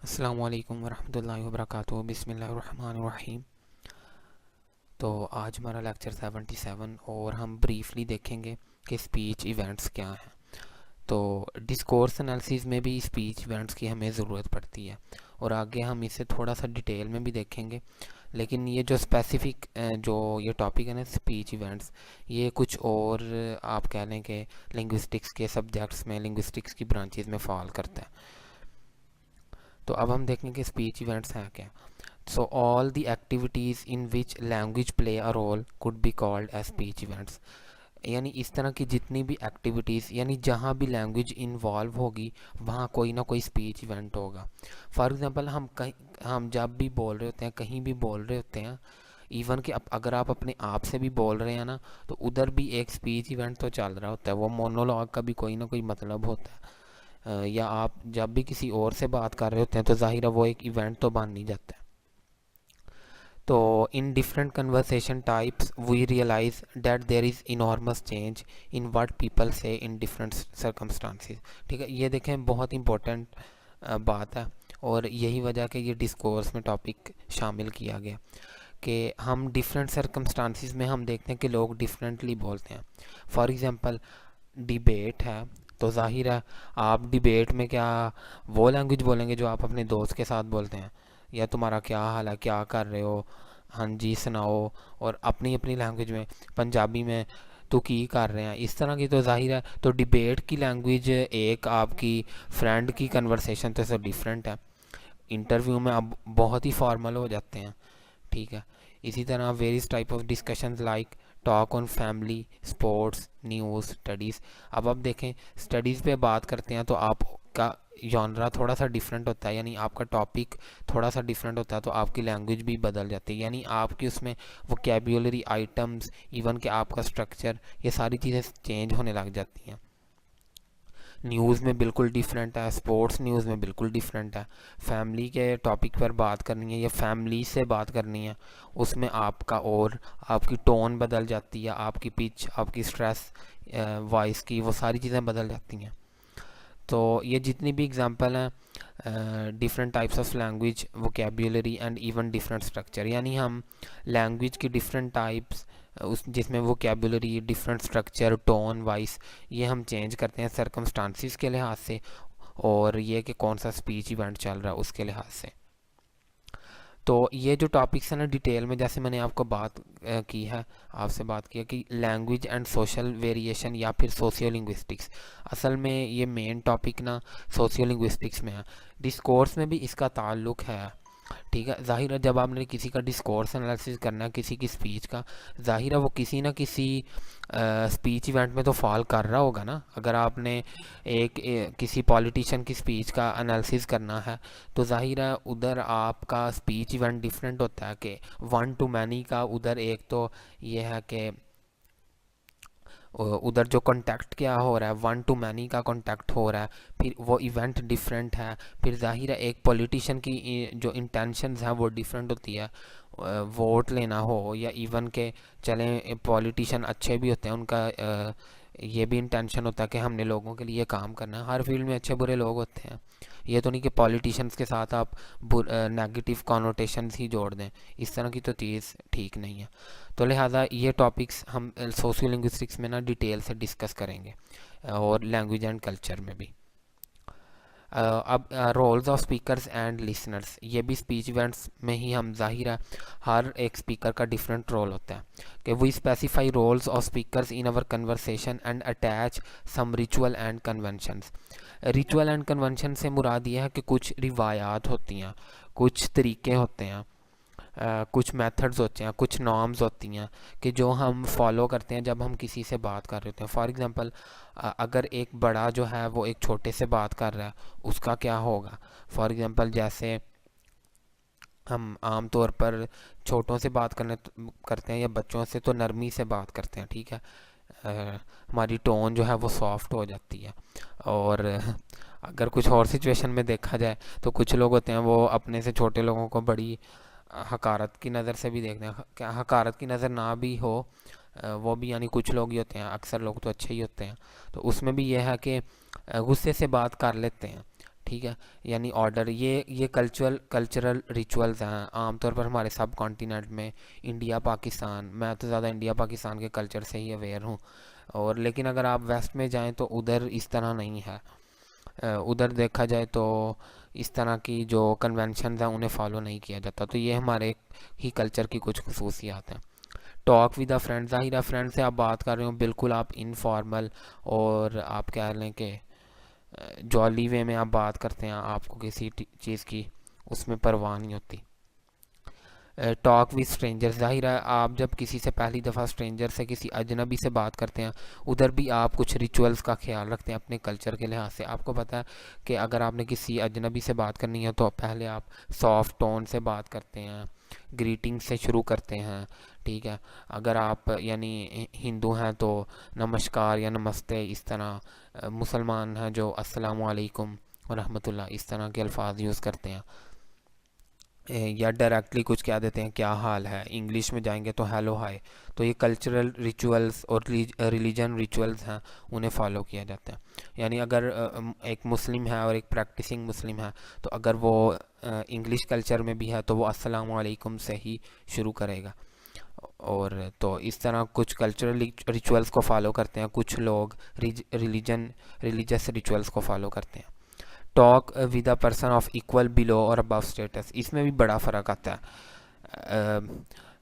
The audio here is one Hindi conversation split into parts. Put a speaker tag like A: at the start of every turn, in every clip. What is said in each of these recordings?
A: अस्सलामु अलैकुम वरहमतुल्लाहि वबरकातुहू बिस्मिल्लाहिर्रहमानिर्रहीम। तो आज हमारा लेक्चर 77 और हम ब्रीफली देखेंगे कि स्पीच इवेंट्स क्या हैं। तो डिस्कोर्स एनालिसिस में भी स्पीच इवेंट्स की हमें ज़रूरत पड़ती है और आगे हम इसे थोड़ा सा डिटेल में भी देखेंगे। लेकिन ये जो स्पेसिफिक जो ये टॉपिक है ना स्पीच इवेंट्स, ये कुछ और आप कह लें कि लिंग्विस्टिक्स के सब्जेक्ट्स में, लिंग्विस्टिक्स की ब्रांचेस में फॉल करता है। तो अब हम देखेंगे कि स्पीच इवेंट्स हैं क्या। So all the activities in which language play a role could be called as speech events. यानी इस तरह की जितनी भी एक्टिविटीज़, यानी जहाँ भी लैंग्वेज इन्वॉल्व होगी वहाँ कोई ना कोई स्पीच इवेंट होगा। फॉर एग्ज़ाम्पल हम जब भी बोल रहे होते हैं, कहीं भी बोल रहे होते हैं, इवन कि अगर आप अपने आप से भी बोल रहे हैं ना, तो उधर भी एक स्पीच इवेंट तो चल रहा होता है। वो मोनोलॉग का भी कोई ना कोई मतलब होता है। या आप जब भी किसी और से बात कर रहे होते हैं तो ज़ाहिर है वो एक इवेंट तो बन नहीं जाता है। तो in different conversation types we realize that there is enormous change in what people say in different circumstances. ठीक है, ये देखें बहुत इंपॉर्टेंट बात है और यही वजह कि ये डिस्कोर्स में टॉपिक शामिल किया गया कि हम डिफरेंट सर्कमस्टांसिस में हम देखते हैं कि लोग डिफरेंटली बोलते हैं। फॉर एग्ज़ाम्पल डिबेट है, तो जाहिर है आप डिबेट में क्या वो लैंग्वेज बोलेंगे जो आप अपने दोस्त के साथ बोलते हैं, या तुम्हारा क्या हाल है, क्या कर रहे हो, हाँ जी सुनाओ, और अपनी अपनी लैंग्वेज में, पंजाबी में तो की कर रहे हैं, इस तरह की। तो जाहिर है तो डिबेट की लैंग्वेज एक, आपकी फ्रेंड की कन्वर्सेशन तो सब डिफरेंट है। इंटरव्यू में अब बहुत ही फॉर्मल हो जाते हैं। ठीक है, इसी तरह various type of discussions like talk on family, sports, news, studies. अब आप देखें स्टडीज़ पे बात करते हैं तो आपका जॉनरा थोड़ा सा डिफरेंट होता है, यानी आपका टॉपिक थोड़ा सा डिफरेंट होता है, तो आपकी लैंग्वेज भी बदल जाती है, यानी आपकी उसमें वोकेबुलरी आइटम्स, इवन कि आपका स्ट्रक्चर, ये सारी चीज़ें चेंज होने लग जाती हैं। न्यूज़ में बिल्कुल डिफरेंट है, स्पोर्ट्स न्यूज़ में बिल्कुल डिफरेंट है, फैमिली के टॉपिक पर बात करनी है या फैमिली से बात करनी है, उसमें आपका और आपकी टोन बदल जाती है, आपकी पिच, आपकी स्ट्रेस वॉइस की, वो सारी चीज़ें बदल जाती हैं। तो ये जितनी भी एग्जांपल हैं different types of language, vocabulary and even different structure, यानी हम लैंग्वेज की डिफरेंट टाइप्स, उस जिसमें vocabulary, different structure, tone, voice, ये हम चेंज करते हैं सर्कमस्टांसिस के लिहाज से, और ये कि कौन सा स्पीच इवेंट चल रहा है उसके लिहाज से। तो ये जो टॉपिक्स हैं ना डिटेल में, जैसे मैंने आपको बात की है, आपसे बात की है कि लैंग्वेज एंड सोशल वेरिएशन या फिर सोशियो लिंग्विस्टिक्स, असल में ये मेन टॉपिक ना सोशियो लिंग्विस्टिक्स में है। डिस्कोर्स में भी इसका ताल्लुक है। ठीक है, जाहिर है जब आपने किसी का डिस्कोर्स एनालिसिस करना है, किसी की स्पीच का, जाहिर है वो किसी ना किसी स्पीच इवेंट में तो फॉल कर रहा होगा ना। अगर आपने किसी पॉलिटिशियन की स्पीच का एनालिसिस करना है तो जाहिर है उधर आपका स्पीच इवेंट डिफरेंट होता है कि वन टू मैनी का। उधर एक तो ये है कि उधर जो कांटेक्ट क्या हो रहा है, वन टू मैनी का कांटेक्ट हो रहा है, फिर वो इवेंट डिफरेंट है। फिर जाहिर है एक पॉलिटिशियन की जो इंटेंशंस हैं वो डिफरेंट होती है, वोट लेना हो या इवन के चलें पॉलिटिशियन अच्छे भी होते हैं, उनका ये भी इंटेंशन होता है कि हमने लोगों के लिए काम करना है। हर फील्ड में अच्छे बुरे लोग होते हैं, ये तो नहीं कि पॉलिटिशियंस के साथ आप नेगेटिव कॉनोटेशंस ही जोड़ दें, इस तरह की तो चीज़ ठीक नहीं है। तो लिहाजा ये टॉपिक्स हम सोशियो लिंग्विस्टिक्स में ना डिटेल से डिस्कस करेंगे, और लैंग्वेज एंड कल्चर में भी। अब roles of speakers and listeners, ये भी स्पीच इवेंट्स में ही हम, जाहिर है हर एक स्पीकर का डिफरेंट रोल होता है कि we specify roles of speakers in our conversation and attach some ritual and conventions. Ritual and convention से मुराद ये है कि कुछ रिवायात होती हैं, कुछ तरीके होते हैं, कुछ मेथड्स होते हैं, कुछ नॉर्म्स होती हैं कि जो हम फॉलो करते हैं जब हम किसी से बात कर रहे होते हैं। फॉर एग्ज़ाम्पल अगर एक बड़ा जो है वो एक छोटे से बात कर रहा है, उसका क्या होगा। फॉर एग्ज़ाम्पल जैसे हम आम तौर पर छोटों से बात करते हैं या बच्चों से तो नरमी से बात करते हैं। ठीक है, हमारी टोन जो है वो सॉफ्ट हो जाती है। और अगर कुछ और सिचुएशन में देखा जाए तो कुछ लोग होते हैं वो अपने से छोटे लोगों को बड़ी हकारत की नज़र से भी देखते हैं। क्या हकारत की नज़र ना भी हो, वो भी, यानी कुछ लोग ही होते हैं, अक्सर लोग तो अच्छे ही होते हैं, तो उसमें भी यह है कि गुस्से से बात कर लेते हैं। ठीक है, यानी ऑर्डर, ये कल्चरल रिचुअल्स हैं आमतौर पर हमारे सब कॉन्टिनेंट में। इंडिया पाकिस्तान, मैं तो ज़्यादा इंडिया पाकिस्तान के कल्चर से ही अवेयर हूँ, और लेकिन अगर आप वेस्ट में जाएं तो उधर इस तरह नहीं है। उधर देखा जाए तो इस तरह की जो कन्वेंशन हैं उन्हें फॉलो नहीं किया जाता। तो ये हमारे ही कल्चर की कुछ खसूसियात हैं। टॉक विद अ फ्रेंड, ज़ाहिर है फ्रेंड से आप बात कर रहे हो, बिल्कुल आप इनफॉर्मल और आप कह लें कि जॉली वे में आप बात करते हैं, आपको किसी चीज़ की उसमें परवाह नहीं होती। टॉक विद स्ट्रेंजर्स, ज़ाहिर है आप जब किसी से पहली दफ़ा स्ट्रेंजर से, किसी अजनबी से बात करते हैं, उधर भी आप कुछ रिचुअल्स का ख्याल रखते हैं अपने कल्चर के लिहाज से। आपको पता है कि अगर आपने किसी अजनबी से बात करनी है तो पहले आप सॉफ्ट टोन से बात करते हैं, ग्रीटिंग से शुरू करते हैं, ठीक है। अगर आप यानी हिंदू हैं तो नमस्कार या नमस्ते, इस तरह। मुसलमान हैं जो अस्सलामु अलैकुम व रहमतुल्लाह, इस तरह के अल्फाज यूज़ करते हैं। या डायरेक्टली कुछ कह देते हैं क्या हाल है। इंग्लिश में जाएंगे तो हेलो हाय। तो ये कल्चरल रिचुअल्स और रिलीजन रिचुअल्स हैं, उन्हें फॉलो किया जाता है। यानी अगर एक मुस्लिम है और एक प्रैक्टिसिंग मुस्लिम है, तो अगर वो इंग्लिश कल्चर में भी है तो वो अस्सलामु अलैकुम से ही शुरू करेगा। और तो इस तरह कुछ कल्चरल रिचुअल्स को फॉलो करते हैं कुछ लोग, रिलीजियस रिचुअल्स को फॉलो करते हैं। Talk with a person of equal below और अबव स्टेटस, इसमें भी बड़ा फ़र्क आता है।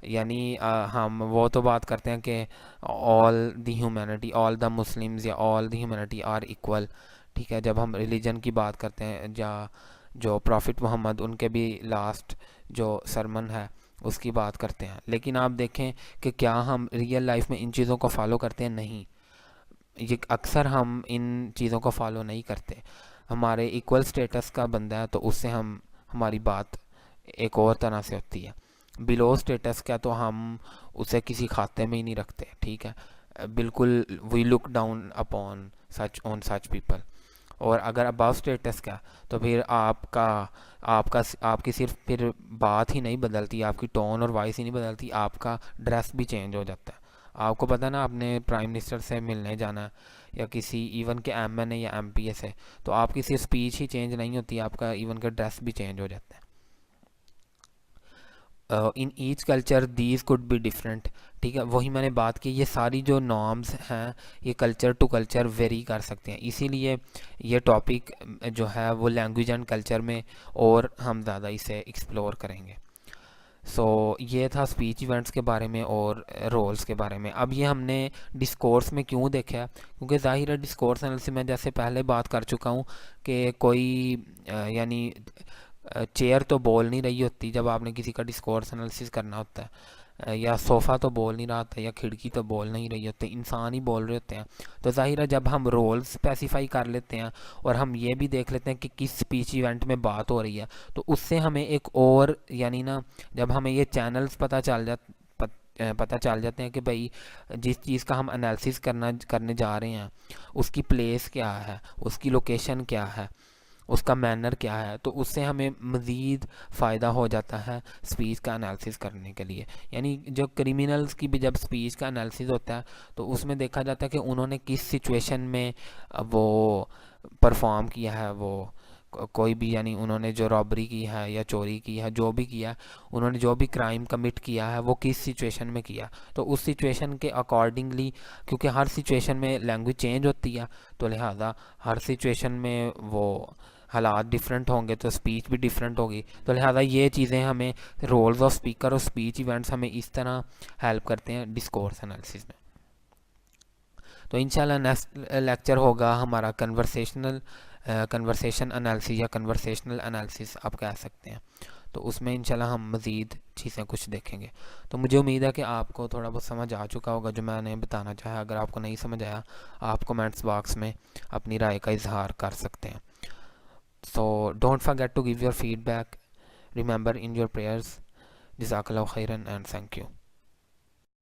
A: यानी हम वो तो बात करते हैं कि all the humanity, all the Muslims या all the humanity are equal, ठीक है। जब हम रिलीजन की बात करते हैं, या जो प्रॉफिट मोहम्मद उनके भी लास्ट जो सरमन है उसकी बात करते हैं, लेकिन आप देखें कि क्या हम रियल लाइफ में इन चीज़ों को फॉलो करते हैं? नहीं, ये अक्सर हम इन चीज़ों को फॉलो नहीं करते। हमारे इक्वल स्टेटस का बंदा है तो उससे हमारी बात एक और तरह से होती है। बिलो स्टेटस का तो हम उसे किसी खाते में ही नहीं रखते, ठीक है। बिल्कुल we look down upon such people. और अगर अबव स्टेटस का, तो फिर आपकी सिर्फ फिर बात ही नहीं बदलती, आपकी टोन और वॉइस ही नहीं बदलती, आपका ड्रेस भी चेंज हो जाता है। आपको पता ना, आपने प्राइम मिनिस्टर से मिलने जाना है या किसी इवन के एमएनए या एमपीए से, तो आपकी सिर्फ स्पीच ही चेंज नहीं होती, आपका इवन का ड्रेस भी चेंज हो जाता है। In each culture these could be different, ठीक है। वही मैंने बात की, ये सारी जो नॉर्म्स हैं ये कल्चर टू कल्चर वेरी कर सकते हैं, इसीलिए ये टॉपिक जो है वो लैंग्वेज एंड कल्चर में और हम ज़्यादा इसे एक्सप्लोर करेंगे। ये था स्पीच इवेंट्स के बारे में और रोल्स के बारे में। अब ये हमने डिस्कोर्स में क्यों देखा है, क्योंकि ज़ाहिर है डिस्कोर्स एनालिसिस में जैसे पहले बात कर चुका हूँ कि कोई यानी चेयर तो बोल नहीं रही होती जब आपने किसी का डिस्कोर्स एनालिसिस करना होता है, या सोफ़ा तो बोल नहीं रहा होता, या खिड़की तो बोल नहीं रही होती, इंसान ही बोल रहे होते हैं। तो ज़ाहिर है जब हम रोल स्पेसिफाई कर लेते हैं और हम ये भी देख लेते हैं कि किस स्पीच इवेंट में बात हो रही है, तो उससे हमें एक और यानी ना, जब हमें ये चैनल्स पता चल जाते हैं कि भाई जिस चीज़ का हम एनालिसिस करने जा रहे हैं उसकी प्लेस क्या है, उसकी लोकेशन क्या है, उसका मैनर क्या है, तो उससे हमें मज़ीद फ़ायदा हो जाता है स्पीच का एनालिसिस करने के लिए। यानी जो क्रिमिनल्स की भी जब स्पीच का एनालिसिस होता है तो उसमें देखा जाता है कि उन्होंने किस सिचुएशन में वो परफॉर्म किया है, वो कोई भी, यानी उन्होंने जो रॉबरी की है या चोरी की है, जो भी किया, उन्होंने जो भी क्राइम कमिट किया है वो किस सिचुएशन में किया, तो उस सिचुएशन के अकॉर्डिंगली, क्योंकि हर सिचुएशन में लैंग्वेज चेंज होती है, तो लिहाजा हर सिचुएशन में वो हालात डिफरेंट होंगे तो स्पीच भी डिफरेंट होगी। तो लिहाजा ये चीज़ें हमें, रोल्स ऑफ स्पीकर और स्पीच इवेंट्स हमें इस तरह हेल्प करते हैं डिस्कोर्स एनालिसिस में। तो इंशाल्लाह नेक्स्ट लेक्चर होगा हमारा कन्वर्सेशन एनालिसिस या कन्वर्सेशनल एनालिसिस आप कह सकते हैं। तो उसमें इंशाल्लाह हम मज़ीद चीज़ें कुछ देखेंगे। तो मुझे उम्मीद है कि आपको थोड़ा बहुत समझ आ चुका होगा जो मैंने बताना चाहा। अगर आपको नहीं समझ आया, आप कमेंट्स बॉक्स में अपनी राय का इजहार कर सकते हैं। So don't forget to give your feedback. Remember in your prayers. Jazakallahu khairan and thank you.